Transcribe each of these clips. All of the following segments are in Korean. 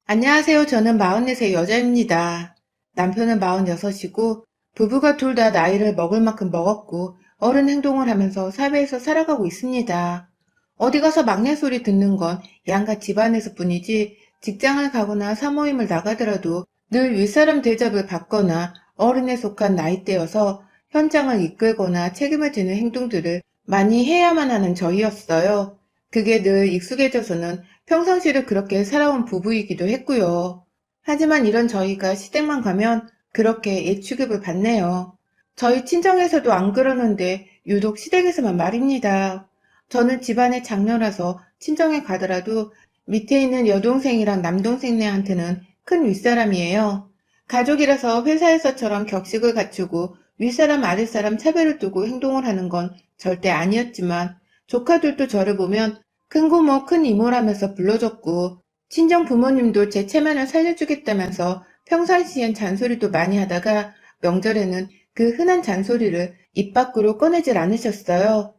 안녕하세요. 저는 44세 여자입니다. 남편은 46이고 부부가 둘 다 나이를 먹을 만큼 먹었고 어른 행동을 하면서 사회에서 살아가고 있습니다. 어디 가서 막내 소리 듣는 건 양가 집안에서 뿐이지 직장을 가거나 사모임을 나가더라도 늘 윗사람 대접을 받거나 어른에 속한 나이대여서 현장을 이끌거나 책임을 지는 행동들을 많이 해야만 하는 저희였어요. 그게 늘 익숙해져서는 평상시를 그렇게 살아온 부부이기도 했고요. 하지만 이런 저희가 시댁만 가면 그렇게 애취급을 받네요. 저희 친정에서도 안 그러는데 유독 시댁에서만 말입니다. 저는 집안의 장녀라서 친정에 가더라도 밑에 있는 여동생이랑 남동생네한테는 큰 윗사람이에요. 가족이라서 회사에서처럼 격식을 갖추고 윗사람 아랫사람 차별을 두고 행동을 하는 건 절대 아니었지만 조카들도 저를 보면 큰 고모, 큰 이모라면서 불러줬고 친정 부모님도 제 체면을 살려주겠다면서 평상시엔 잔소리도 많이 하다가 명절에는 그 흔한 잔소리를 입 밖으로 꺼내질 않으셨어요.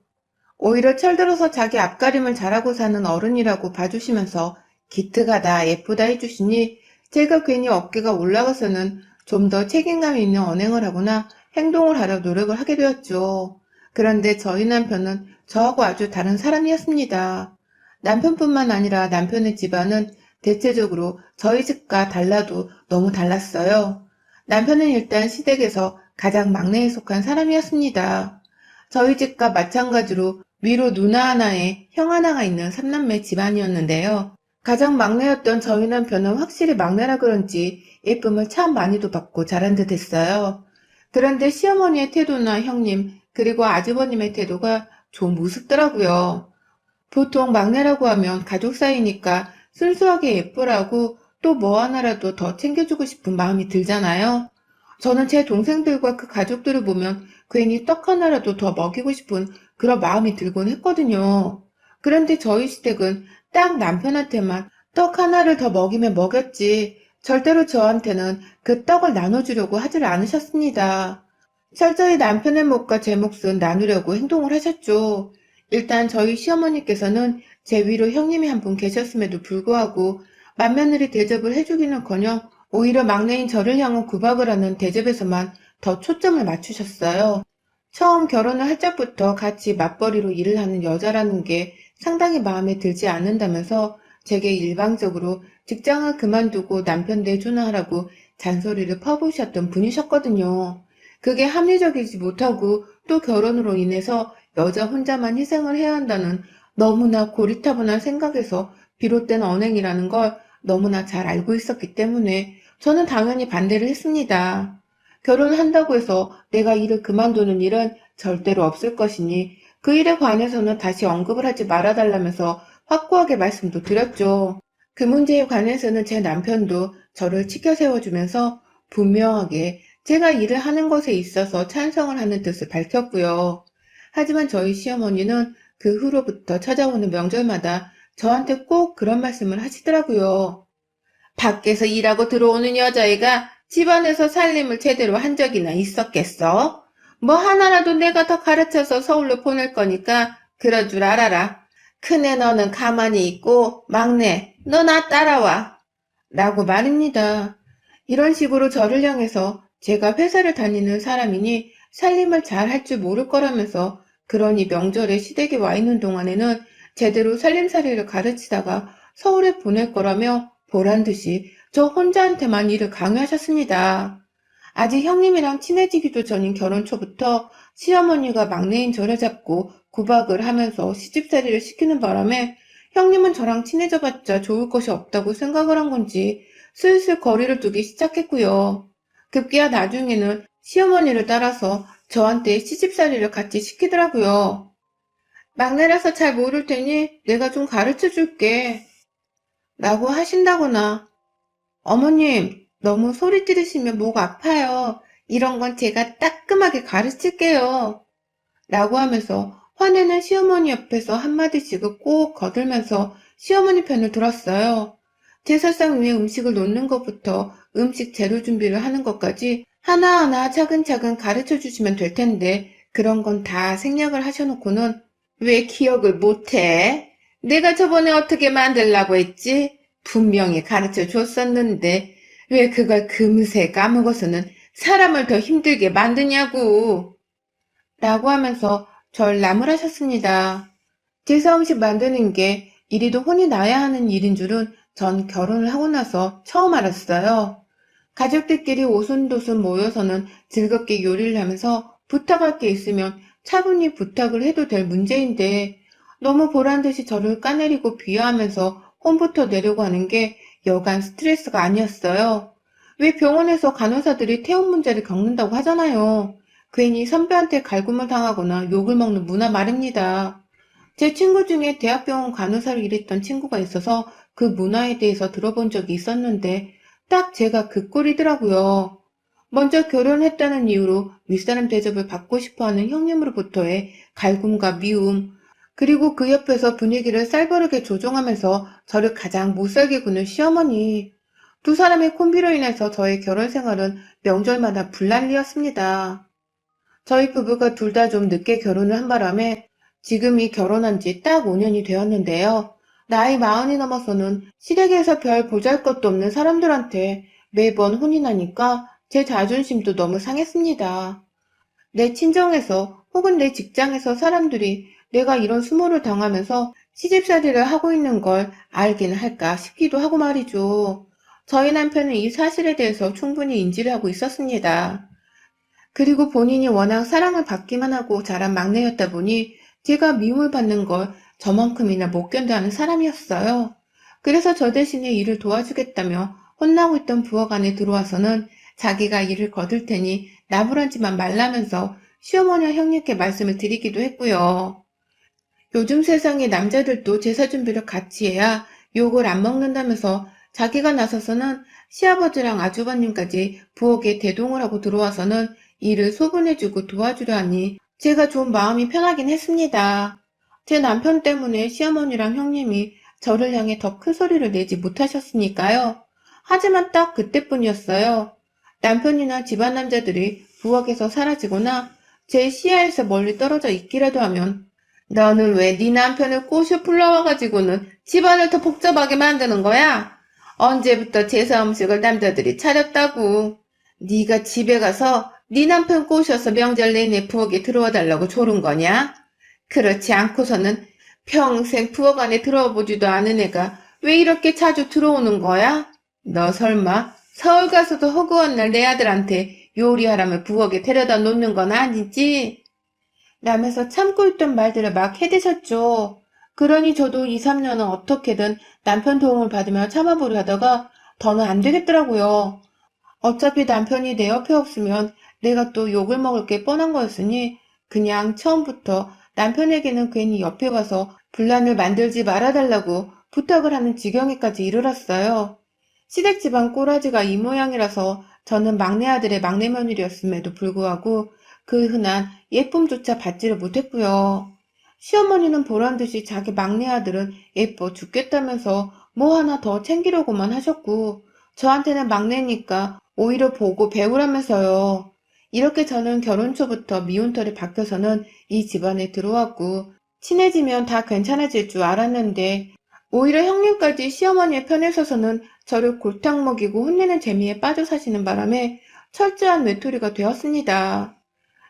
오히려 철들어서 자기 앞가림을 잘하고 사는 어른이라고 봐주시면서 기특하다, 예쁘다 해주시니 제가 괜히 어깨가 올라가서는 좀 더 책임감 있는 언행을 하거나 행동을 하려 노력을 하게 되었죠. 그런데 저희 남편은 저하고 아주 다른 사람이었습니다. 남편뿐만 아니라 남편의 집안은 대체적으로 저희 집과 달라도 너무 달랐어요. 남편은 일단 시댁에서 가장 막내에 속한 사람이었습니다. 저희 집과 마찬가지로 위로 누나 하나에 형 하나가 있는 삼남매 집안이었는데요. 가장 막내였던 저희 남편은 확실히 막내라 그런지 예쁨을 참 많이도 받고 자란 듯 했어요. 그런데 시어머니의 태도나 형님, 그리고 아주버님의 태도가 좀 우습더라고요. 보통 막내라고 하면 가족 사이니까 순수하게 예쁘라고 또 뭐 하나라도 더 챙겨주고 싶은 마음이 들잖아요. 저는 제 동생들과 그 가족들을 보면 괜히 떡 하나라도 더 먹이고 싶은 그런 마음이 들곤 했거든요. 그런데 저희 시댁은 딱 남편한테만 떡 하나를 더 먹이면 먹였지 절대로 저한테는 그 떡을 나눠주려고 하질 않으셨습니다. 철저히 남편의 몫과 제 몫은 나누려고 행동을 하셨죠. 일단 저희 시어머니께서는 제 위로 형님이 한 분 계셨음에도 불구하고 맏며느리 대접을 해주기는커녕 오히려 막내인 저를 향한 구박을 하는 대접에서만 더 초점을 맞추셨어요. 처음 결혼을 할 적부터 같이 맞벌이로 일을 하는 여자라는 게 상당히 마음에 들지 않는다면서 제게 일방적으로 직장을 그만두고 남편 내조나하라고 잔소리를 퍼부으셨던 분이셨거든요. 그게 합리적이지 못하고 또 결혼으로 인해서 여자 혼자만 희생을 해야 한다는 너무나 고리타분한 생각에서 비롯된 언행이라는 걸 너무나 잘 알고 있었기 때문에 저는 당연히 반대를 했습니다. 결혼을 한다고 해서 내가 일을 그만두는 일은 절대로 없을 것이니 그 일에 관해서는 다시 언급을 하지 말아달라면서 확고하게 말씀도 드렸죠. 그 문제에 관해서는 제 남편도 저를 치켜 세워주면서 분명하게 제가 일을 하는 것에 있어서 찬성을 하는 뜻을 밝혔고요. 하지만 저희 시어머니는 그 후로부터 찾아오는 명절마다 저한테 꼭 그런 말씀을 하시더라고요. 밖에서 일하고 들어오는 여자애가 집안에서 살림을 제대로 한 적이나 있었겠어? 뭐 하나라도 내가 더 가르쳐서 서울로 보낼 거니까 그럴 줄 알아라. 큰애 너는 가만히 있고 막내 너 나 따라와. 라고 말입니다. 이런 식으로 저를 향해서 제가 회사를 다니는 사람이니 살림을 잘 할 줄 모를 거라면서 그러니 명절에 시댁에 와 있는 동안에는 제대로 살림살이를 가르치다가 서울에 보낼 거라며 보란 듯이 저 혼자한테만 일을 강요하셨습니다. 아직 형님이랑 친해지기도 전인 결혼 초부터 시어머니가 막내인 저를 잡고 구박을 하면서 시집살이를 시키는 바람에 형님은 저랑 친해져봤자 좋을 것이 없다고 생각을 한 건지 슬슬 거리를 두기 시작했고요. 급기야 나중에는 시어머니를 따라서 저한테 시집살이를 같이 시키더라고요. 막내라서 잘 모를 테니 내가 좀 가르쳐 줄게. 라고 하신다거나 어머님, 너무 소리 지르시면 목 아파요. 이런 건 제가 따끔하게 가르칠게요. 라고 하면서 화내는 시어머니 옆에서 한마디씩을 꼭 거들면서 시어머니 편을 들었어요. 제사상 위에 음식을 놓는 것부터 음식 재료 준비를 하는 것까지 하나하나 차근차근 가르쳐 주시면 될 텐데 그런 건 다 생략을 하셔놓고는 왜 기억을 못해? 내가 저번에 어떻게 만들라고 했지? 분명히 가르쳐 줬었는데 왜 그걸 금세 까먹어서는 사람을 더 힘들게 만드냐고. 라고 하면서 절 나무라셨습니다. 제사 음식 만드는 게 이리도 혼이 나야 하는 일인 줄은 전 결혼을 하고 나서 처음 알았어요. 가족들끼리 오순도순 모여서는 즐겁게 요리를 하면서 부탁할 게 있으면 차분히 부탁을 해도 될 문제인데 너무 보란듯이 저를 까내리고 비하하면서 혼부터 내려고 하는 게 여간 스트레스가 아니었어요. 왜 병원에서 간호사들이 태움 문제를 겪는다고 하잖아요. 괜히 선배한테 갈굼을 당하거나 욕을 먹는 문화 말입니다. 제 친구 중에 대학병원 간호사로 일했던 친구가 있어서 그 문화에 대해서 들어본 적이 있었는데 딱 제가 그 꼴이더라고요. 먼저 결혼했다는 이유로 윗사람 대접을 받고 싶어하는 형님으로부터의 갈굼과 미움, 그리고 그 옆에서 분위기를 쌀버르게 조종하면서 저를 가장 못살게 구는 시어머니. 두 사람의 콤비로 인해서 저의 결혼 생활은 명절마다 불난리였습니다. 저희 부부가 둘 다 좀 늦게 결혼을 한 바람에 지금이 결혼한 지 딱 5년이 되었는데요. 나이 40이 넘어서는 시댁에서 별 보잘것도 없는 사람들한테 매번 혼이 나니까 제 자존심도 너무 상했습니다. 내 친정에서 혹은 내 직장에서 사람들이 내가 이런 수모를 당하면서 시집살이를 하고 있는 걸 알긴 할까 싶기도 하고 말이죠. 저희 남편은 이 사실에 대해서 충분히 인지를 하고 있었습니다. 그리고 본인이 워낙 사랑을 받기만 하고 자란 막내였다 보니 제가 미움을 받는 걸 저만큼이나 못 견뎌하는 사람이었어요. 그래서 저 대신에 일을 도와주겠다며 혼나고 있던 부엌 안에 들어와서는 자기가 일을 거둘 테니 나무라지만 말라면서 시어머니와 형님께 말씀을 드리기도 했고요. 요즘 세상에 남자들도 제사 준비를 같이 해야 욕을 안 먹는다면서 자기가 나서서는 시아버지랑 아주버님까지 부엌에 대동을 하고 들어와서는 일을 소분해주고 도와주려 하니 제가 좀 마음이 편하긴 했습니다. 제 남편 때문에 시어머니랑 형님이 저를 향해 더 큰 소리를 내지 못하셨으니까요. 하지만 딱 그때뿐이었어요. 남편이나 집안 남자들이 부엌에서 사라지거나 제 시야에서 멀리 떨어져 있기라도 하면 너는 왜 네 남편을 꼬셔 불러와가지고는 집안을 더 복잡하게 만드는 거야? 언제부터 제사 음식을 남자들이 차렸다고? 네가 집에 가서 네 남편 꼬셔서 명절 내내 부엌에 들어와 달라고 조른 거냐? 그렇지 않고서는 평생 부엌 안에 들어와 보지도 않은 애가 왜 이렇게 자주 들어오는 거야? 너 설마 서울 가서도 허구한 날 내 아들한테 요리하라며 부엌에 데려다 놓는 건 아니지? 라면서 참고 있던 말들을 막 해대셨죠. 그러니 저도 2, 3년은 어떻게든 남편 도움을 받으며 참아보려 하다가 더는 안 되겠더라고요. 어차피 남편이 내 옆에 없으면 내가 또 욕을 먹을 게 뻔한 거였으니 그냥 처음부터 남편에게는 괜히 옆에 가서 분란을 만들지 말아달라고 부탁을 하는 지경에까지 이르렀어요. 시댁 집안 꼬라지가 이 모양이라서 저는 막내 아들의 막내 며느리였음에도 불구하고 그 흔한 예쁨조차 받지를 못했고요. 시어머니는 보란듯이 자기 막내 아들은 예뻐 죽겠다면서 뭐 하나 더 챙기려고만 하셨고 저한테는 막내니까 오히려 보고 배우라면서요. 이렇게 저는 결혼 초부터 미운 털이 박혀서는 이 집안에 들어왔고 친해지면 다 괜찮아질 줄 알았는데 오히려 형님까지 시어머니의 편에 서서는 저를 골탕 먹이고 혼내는 재미에 빠져 사시는 바람에 철저한 외톨이가 되었습니다.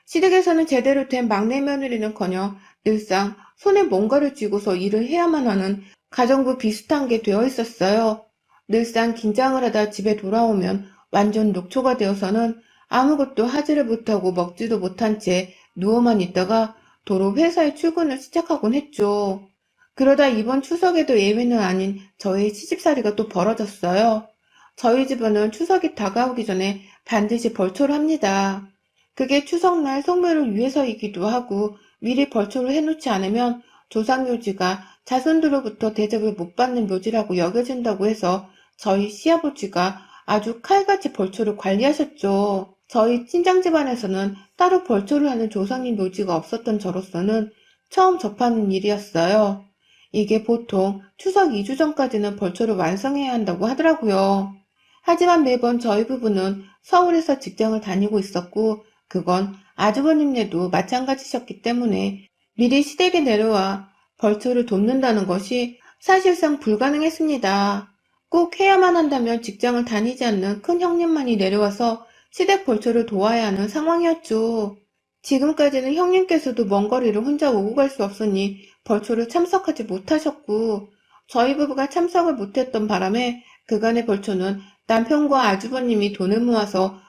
시댁에서는 제대로 된 막내 며느리는커녕 늘상 손에 뭔가를 쥐고서 일을 해야만 하는 가정부 비슷한 게 되어 있었어요. 늘상 긴장을 하다 집에 돌아오면 완전 녹초가 되어서는 아무것도 하지를 못하고 먹지도 못한 채 누워만 있다가 도로 회사에 출근을 시작하곤 했죠. 그러다 이번 추석에도 예외는 아닌 저희 시집살이가 또 벌어졌어요. 저희 집안은 추석이 다가오기 전에 반드시 벌초를 합니다. 그게 추석날 성묘를 위해서이기도 하고 미리 벌초를 해놓지 않으면 조상묘지가 자손들로부터 대접을 못 받는 묘지라고 여겨진다고 해서 저희 시아버지가 아주 칼같이 벌초를 관리하셨죠. 저희 친정 집안에서는 따로 벌초를 하는 조상님 묘지가 없었던 저로서는 처음 접하는 일이었어요. 이게 보통 추석 2주 전까지는 벌초를 완성해야 한다고 하더라고요. 하지만 매번 저희 부부는 서울에서 직장을 다니고 있었고 그건 아주버님네도 마찬가지셨기 때문에 미리 시댁에 내려와 벌초를 돕는다는 것이 사실상 불가능했습니다. 꼭 해야만 한다면 직장을 다니지 않는 큰 형님만이 내려와서 시댁 벌초를 도와야 하는 상황이었죠. 지금까지는 형님께서도 먼 거리를 혼자 오고 갈 수 없으니 벌초를 참석하지 못하셨고, 저희 부부가 참석을 못했던 바람에 그간의 벌초는 남편과 아주버님이 돈을 모아서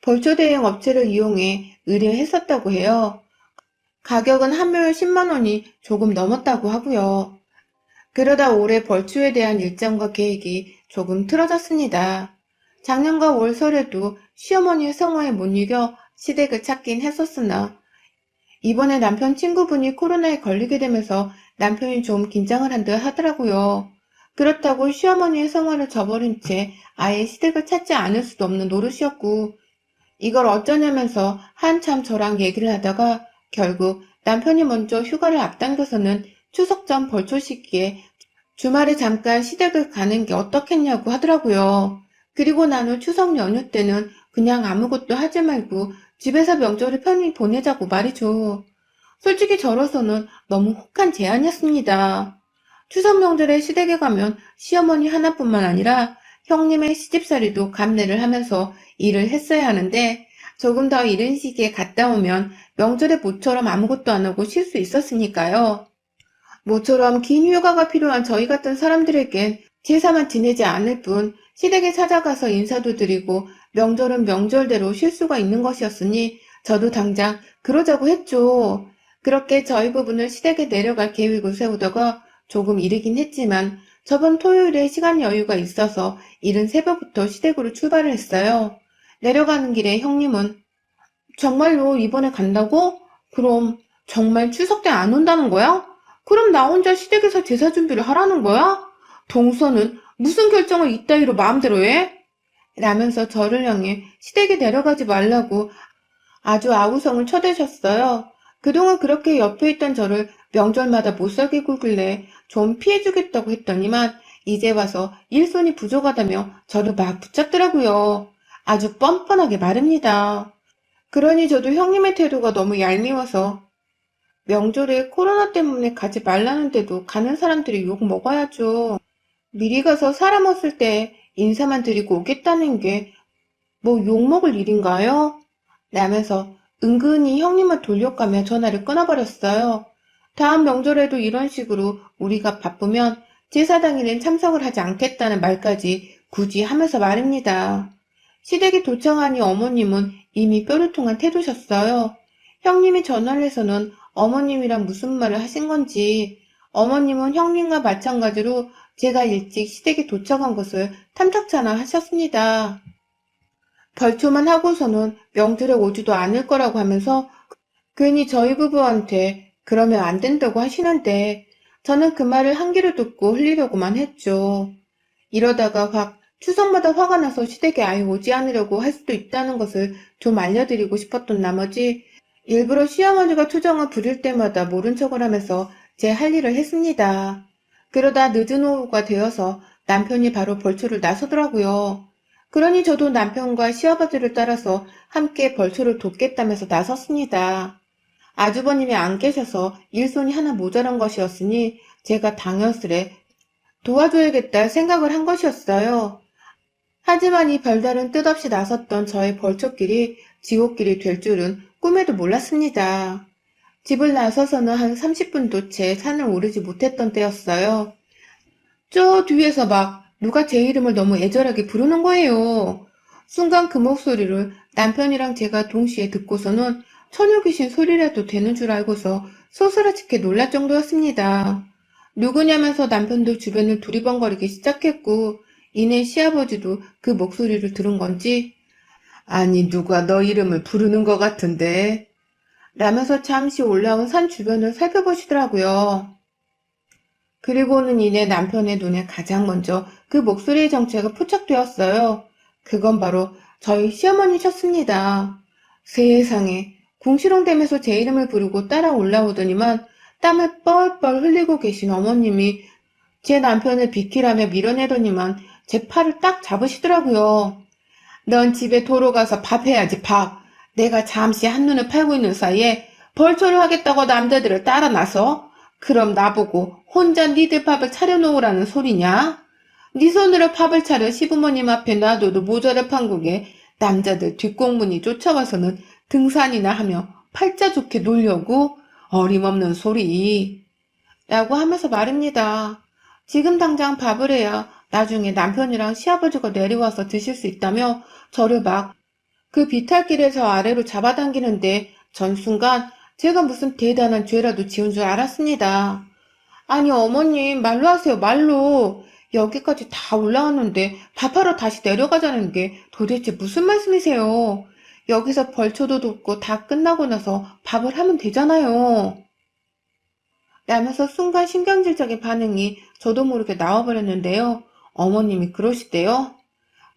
벌초 대행 업체를 이용해 의뢰했었다고 해요. 가격은 한 묘에 10만 원이 조금 넘었다고 하고요. 그러다 올해 벌초에 대한 일정과 계획이 조금 틀어졌습니다. 작년과 올 설에도 시어머니의 성화에 못 이겨 시댁을 찾긴 했었으나 이번에 남편 친구분이 코로나에 걸리게 되면서 남편이 좀 긴장을 한 듯 하더라고요. 그렇다고 시어머니의 성화를 저버린 채 아예 시댁을 찾지 않을 수도 없는 노릇이었고 이걸 어쩌냐면서 한참 저랑 얘기를 하다가 결국 남편이 먼저 휴가를 앞당겨서는 추석 전 벌초 시기에 주말에 잠깐 시댁을 가는 게 어떻겠냐고 하더라고요. 그리고 나는 추석 연휴 때는 그냥 아무것도 하지 말고 집에서 명절을 편히 보내자고 말이죠. 솔직히 저로서는 너무 혹한 제안이었습니다. 추석 명절에 시댁에 가면 시어머니 하나뿐만 아니라 형님의 시집살이도 감내를 하면서 일을 했어야 하는데 조금 더 이른 시기에 갔다 오면 명절에 모처럼 아무것도 안 하고 쉴 수 있었으니까요. 모처럼 긴 휴가가 필요한 저희 같은 사람들에겐 제사만 지내지 않을 뿐 시댁에 찾아가서 인사도 드리고 명절은 명절대로 쉴 수가 있는 것이었으니 저도 당장 그러자고 했죠. 그렇게 저희 부부는 시댁에 내려갈 계획을 세우다가 조금 이르긴 했지만 저번 토요일에 시간 여유가 있어서 이른 새벽부터 시댁으로 출발을 했어요. 내려가는 길에 형님은 정말로 이번에 간다고? 그럼 정말 추석 때 안 온다는 거야? 그럼 나 혼자 시댁에서 제사 준비를 하라는 거야? 동서는 무슨 결정을 이따위로 마음대로 해? 라면서 저를 향해 시댁에 내려가지 말라고 아주 아우성을 쳐대셨어요. 그동안 그렇게 옆에 있던 저를 명절마다 못살게 굴길래 좀 피해주겠다고 했더니만 이제 와서 일손이 부족하다며 저를 막 붙잡더라고요. 아주 뻔뻔하게 말입니다. 그러니 저도 형님의 태도가 너무 얄미워서 명절에 코로나 때문에 가지 말라는데도 가는 사람들이 욕 먹어야죠. 미리 가서 사람 없을 때 인사만 드리고 오겠다는 게 뭐 욕먹을 일인가요? 라면서 은근히 형님을 돌려가며 전화를 끊어버렸어요. 다음 명절에도 이런 식으로 우리가 바쁘면 제사 당일엔 참석을 하지 않겠다는 말까지 굳이 하면서 말입니다. 시댁에 도착하니 어머님은 이미 뾰루통한 태도셨어요. 형님이 전화를 해서는 어머님이랑 무슨 말을 하신 건지 어머님은 형님과 마찬가지로 제가 일찍 시댁에 도착한 것을 탐탁찮아 하셨습니다. 벌초만 하고서는 명절에 오지도 않을 거라고 하면서 괜히 저희 부부한테 그러면 안 된다고 하시는데 저는 그 말을 한 귀로 듣고 흘리려고만 했죠. 이러다가 확 추석마다 화가 나서 시댁에 아예 오지 않으려고 할 수도 있다는 것을 좀 알려드리고 싶었던 나머지 일부러 시어머니가 투정을 부릴 때마다 모른 척을 하면서 제 할 일을 했습니다. 그러다 늦은 오후가 되어서 남편이 바로 벌초를 나서더라고요. 그러니 저도 남편과 시아버지를 따라서 함께 벌초를 돕겠다면서 나섰습니다. 아주버님이 안 계셔서 일손이 하나 모자란 것이었으니 제가 당연스레 도와줘야겠다 생각을 한 것이었어요. 하지만 이 별다른 뜻 없이 나섰던 저의 벌초길이 지옥길이 될 줄은 꿈에도 몰랐습니다. 집을 나서서는 한 30분도 채 산을 오르지 못했던 때였어요. 저 뒤에서 막 누가 제 이름을 너무 애절하게 부르는 거예요. 순간 그 목소리를 남편이랑 제가 동시에 듣고서는 처녀 귀신 소리라도 되는 줄 알고서 소스라치게 놀랄 정도였습니다. 누구냐면서 남편도 주변을 두리번거리기 시작했고 이내 시아버지도 그 목소리를 들은 건지 아니 누가 너 이름을 부르는 것 같은데 라면서 잠시 올라온 산 주변을 살펴보시더라고요. 그리고는 이내 남편의 눈에 가장 먼저 그 목소리의 정체가 포착되었어요. 그건 바로 저희 시어머니셨습니다. 세상에 궁시렁대면서 제 이름을 부르고 따라 올라오더니만 땀을 뻘뻘 흘리고 계신 어머님이 제 남편을 비키라며 밀어내더니만 제 팔을 딱 잡으시더라고요. 넌 집에 도로 가서 밥 해야지 밥. 내가 잠시 한눈을 팔고 있는 사이에 벌초를 하겠다고 남자들을 따라 나서 그럼 나보고 혼자 니들 밥을 차려놓으라는 소리냐? 네 손으로 밥을 차려 시부모님 앞에 놔둬도 모자라 판국에 남자들 뒷공문이 쫓아와서는 등산이나 하며 팔자 좋게 놀려고 어림없는 소리 라고 하면서 말입니다. 지금 당장 밥을 해야 나중에 남편이랑 시아버지가 내려와서 드실 수 있다며 저를 막 그 비탈길에서 아래로 잡아당기는데 전 순간 제가 무슨 대단한 죄라도 지은 줄 알았습니다. 아니 어머님 말로 하세요 말로. 여기까지 다 올라왔는데 밥하러 다시 내려가자는 게 도대체 무슨 말씀이세요? 여기서 벌초도 돕고 다 끝나고 나서 밥을 하면 되잖아요. 라면서 순간 신경질적인 반응이 저도 모르게 나와버렸는데요. 어머님이 그러시대요.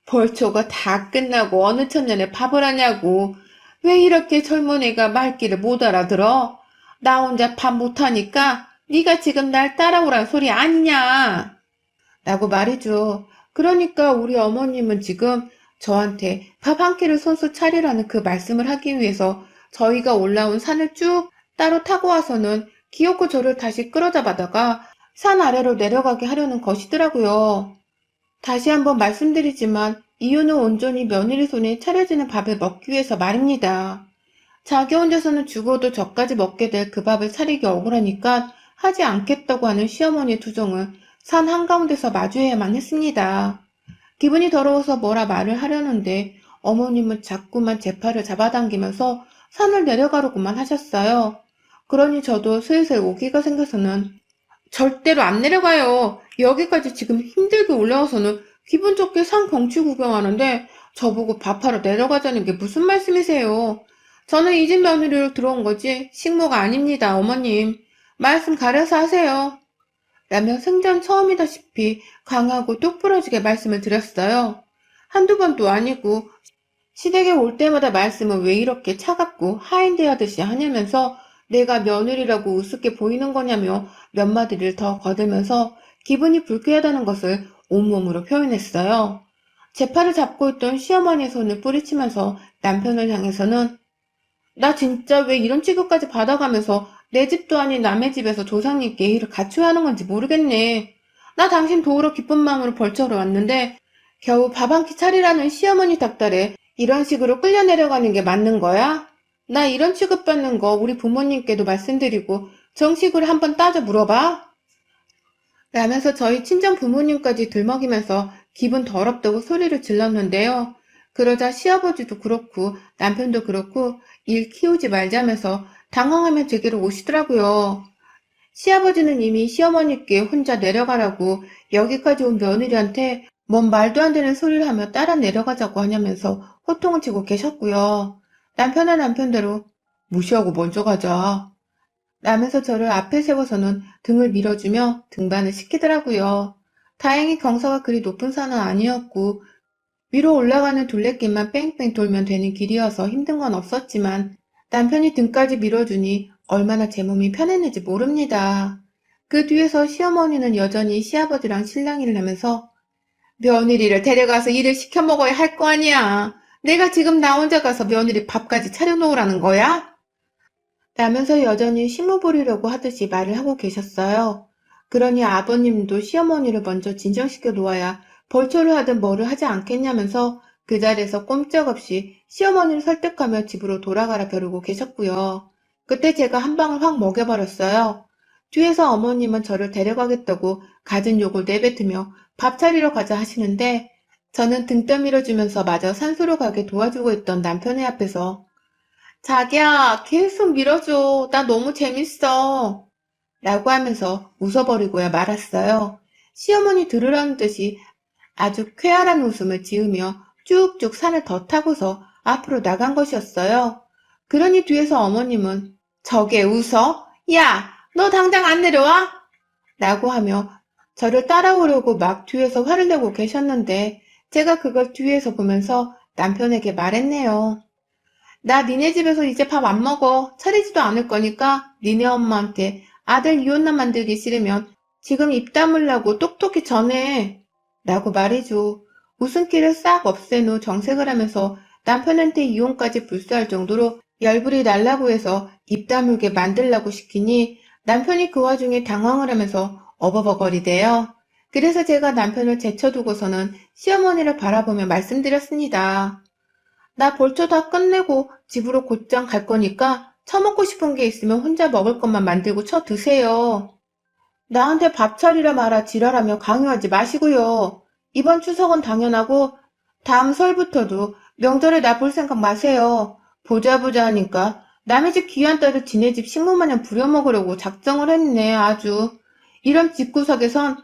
벌초가 다 끝나고 어느 천년에 밥을 하냐고. 왜 이렇게 젊은 애가 말귀를 못 알아들어? 나 혼자 밥 못하니까 네가 지금 날 따라오란 소리 아니냐? 라고 말이죠. 그러니까 우리 어머님은 지금 저한테 밥 한 끼를 손수 차리라는 그 말씀을 하기 위해서 저희가 올라온 산을 쭉 따로 타고 와서는 기어코 저를 다시 끌어잡아다가 산 아래로 내려가게 하려는 것이더라고요. 다시 한번 말씀드리지만 이유는 온전히 며느리 손에 차려지는 밥을 먹기 위해서 말입니다. 자기 혼자서는 죽어도 저까지 먹게 될 그 밥을 차리기 억울하니까 하지 않겠다고 하는 시어머니의 투정을 산 한가운데서 마주해야만 했습니다. 기분이 더러워서 뭐라 말을 하려는데 어머님은 자꾸만 제 팔을 잡아당기면서 산을 내려가려고만 하셨어요. 그러니 저도 슬슬 오기가 생겨서는 절대로 안 내려가요. 여기까지 지금 힘들게 올라와서는 기분 좋게 산 경치 구경하는데 저보고 밥하러 내려가자는 게 무슨 말씀이세요? 저는 이 집 며느리로 들어온 거지 식모가 아닙니다, 어머님. 말씀 가려서 하세요. 라며 생전 처음이다시피 강하고 똑부러지게 말씀을 드렸어요. 한두 번도 아니고 시댁에 올 때마다 말씀을 왜 이렇게 차갑고 하인대하듯이 하냐면서 내가 며느리라고 우습게 보이는 거냐며 몇 마디를 더 거들면서 기분이 불쾌하다는 것을 온몸으로 표현했어요. 제 팔을 잡고 있던 시어머니의 손을 뿌리치면서 남편을 향해서는 나 진짜 왜 이런 취급까지 받아가면서 내 집도 아닌 남의 집에서 조상님께 일을 갖춰야 하는 건지 모르겠네. 나 당신 도우러 기쁜 마음으로 벌초로 왔는데 겨우 밥 한 끼 차리라는 시어머니 닥달에 이런 식으로 끌려 내려가는 게 맞는 거야? 나 이런 취급받는 거 우리 부모님께도 말씀드리고 정식으로 한번 따져 물어봐. 라면서 저희 친정 부모님까지 들먹이면서 기분 더럽다고 소리를 질렀는데요. 그러자 시아버지도 그렇고 남편도 그렇고 일 키우지 말자면서 당황하며 제게로 오시더라고요. 시아버지는 이미 시어머니께 혼자 내려가라고 여기까지 온 며느리한테 뭔 말도 안 되는 소리를 하며 따라 내려가자고 하냐면서 호통을 치고 계셨고요. 남편은 남편대로 무시하고 먼저 가자 라면서 저를 앞에 세워서는 등을 밀어주며 등반을 시키더라고요. 다행히 경사가 그리 높은 산은 아니었고 위로 올라가는 둘레길만 뺑뺑 돌면 되는 길이어서 힘든 건 없었지만 남편이 등까지 밀어주니 얼마나 제 몸이 편했는지 모릅니다. 그 뒤에서 시어머니는 여전히 시아버지랑 실랑이를 하면서 며느리를 데려가서 일을 시켜 먹어야 할 거 아니야. 내가 지금 나 혼자 가서 며느리 밥까지 차려놓으라는 거야? 라면서 여전히 시무 부리려고 하듯이 말을 하고 계셨어요. 그러니 아버님도 시어머니를 먼저 진정시켜 놓아야 벌초를 하든 뭐를 하지 않겠냐면서 그 자리에서 꼼짝없이 시어머니를 설득하며 집으로 돌아가라 벼르고 계셨고요. 그때 제가 한 방을 확 먹여버렸어요. 뒤에서 어머님은 저를 데려가겠다고 갖은 욕을 내뱉으며 밥 차리러 가자 하시는데 저는 등 떠밀어주면서 마저 산소로 가게 도와주고 있던 남편의 앞에서 자기야, 계속 밀어줘. 나 너무 재밌어. 라고 하면서 웃어버리고야 말았어요. 시어머니 들으라는 듯이 아주 쾌활한 웃음을 지으며 쭉쭉 산을 더 타고서 앞으로 나간 것이었어요. 그러니 뒤에서 어머님은 저게 웃어? 야, 너 당장 안 내려와? 라고 하며 저를 따라오려고 막 뒤에서 화를 내고 계셨는데 제가 그걸 뒤에서 보면서 남편에게 말했네요. 나 니네 집에서 이제 밥 안 먹어. 차리지도 않을 거니까 니네 엄마한테 아들 이혼남 만들기 싫으면 지금 입 다물라고 똑똑히 전해. 라고 말해줘. 웃음기를 싹 없앤 후 정색을 하면서 남편한테 이혼까지 불수할 정도로 열불이 날라고 해서 입 다물게 만들라고 시키니 남편이 그 와중에 당황을 하면서 어버버거리대요. 그래서 제가 남편을 제쳐두고서는 시어머니를 바라보며 말씀드렸습니다. 나 벌초 다 끝내고 집으로 곧장 갈 거니까 처먹고 싶은 게 있으면 혼자 먹을 것만 만들고 쳐 드세요. 나한테 밥 차리라 마라 지랄하며 강요하지 마시고요. 이번 추석은 당연하고 다음 설부터도 명절에 나 볼 생각 마세요. 보자 보자 하니까 남의 집 귀한 딸을 지네 집 식모마냥 부려먹으려고 작정을 했네 아주. 이런 집구석에선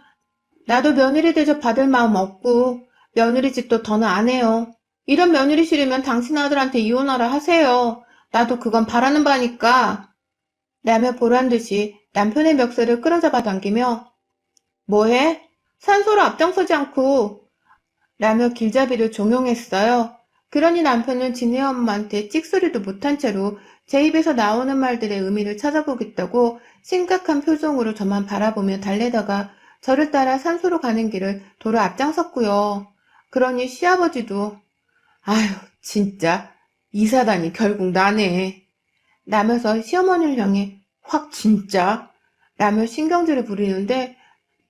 나도 며느리 대접 받을 마음 없고 며느리 집도 더는 안 해요. 이런 며느리 싫으면 당신 아들한테 이혼하라 하세요. 나도 그건 바라는 바니까. 라며 보란듯이 남편의 멱살을 끌어잡아 당기며 뭐해? 산소로 앞장서지 않고 라며 길잡이를 종용했어요. 그러니 남편은 진혜 엄마한테 찍소리도 못한 채로 제 입에서 나오는 말들의 의미를 찾아보겠다고 심각한 표정으로 저만 바라보며 달래다가 저를 따라 산소로 가는 길을 도로 앞장섰고요. 그러니 시아버지도 아휴 진짜 이사다니 결국 나네 라면서 시어머니를 향해 확 진짜 라며 신경질을 부리는데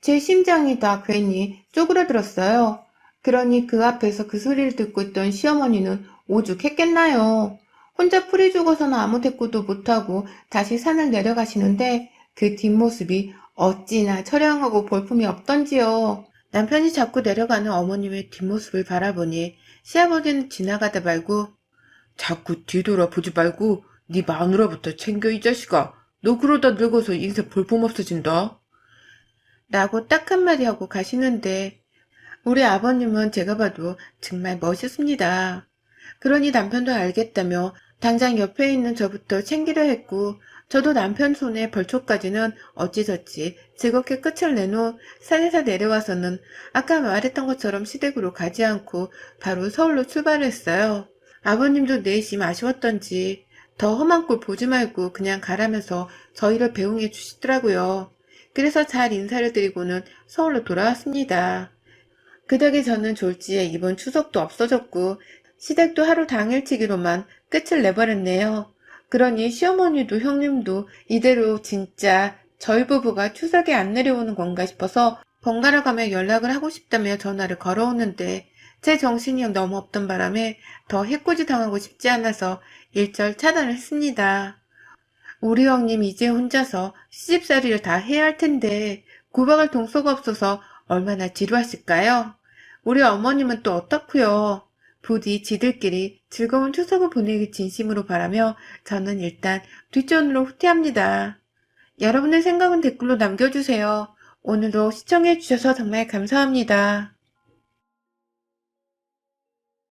제 심장이 다 괜히 쪼그라들었어요. 그러니 그 앞에서 그 소리를 듣고 있던 시어머니는 오죽했겠나요. 혼자 풀이 죽어서는 아무 대꾸도 못하고 다시 산을 내려가시는데 그 뒷모습이 어찌나 처량하고 볼품이 없던지요. 남편이 자꾸 내려가는 어머님의 뒷모습을 바라보니 시아버지는 지나가다 말고 자꾸 뒤돌아보지 말고 네 마누라부터 챙겨 이 자식아. 너 그러다 늙어서 인생 볼품없어진다. 라고 딱 한마디 하고 가시는데 우리 아버님은 제가 봐도 정말 멋있습니다. 그러니 남편도 알겠다며 당장 옆에 있는 저부터 챙기려 했고 저도 남편 손에 벌초까지는 어찌저찌 즐겁게 끝을 내놓 산에서 내려와서는 아까 말했던 것처럼 시댁으로 가지 않고 바로 서울로 출발했어요. 아버님도 내심 아쉬웠던지 더 험한 꼴 보지 말고 그냥 가라면서 저희를 배웅해 주시더라고요. 그래서 잘 인사를 드리고는 서울로 돌아왔습니다. 그 덕에 저는 졸지에 이번 추석도 없어졌고 시댁도 하루 당일치기로만 끝을 내버렸네요. 그러니 시어머니도 형님도 이대로 진짜 저희 부부가 추석에 안 내려오는 건가 싶어서 번갈아 가며 연락을 하고 싶다며 전화를 걸어오는데 제 정신이 너무 없던 바람에 더 해코지 당하고 싶지 않아서 일절 차단을 했습니다. 우리 형님 이제 혼자서 시집살이를 다 해야 할 텐데 구박할 동서가 없어서 얼마나 지루하실까요? 우리 어머님은 또 어떻고요? 부디 지들끼리 즐거운 추석을 보내길 진심으로 바라며 저는 일단 뒷전으로 후퇴합니다. 여러분의 생각은 댓글로 남겨주세요. 오늘도 시청해주셔서 정말 감사합니다.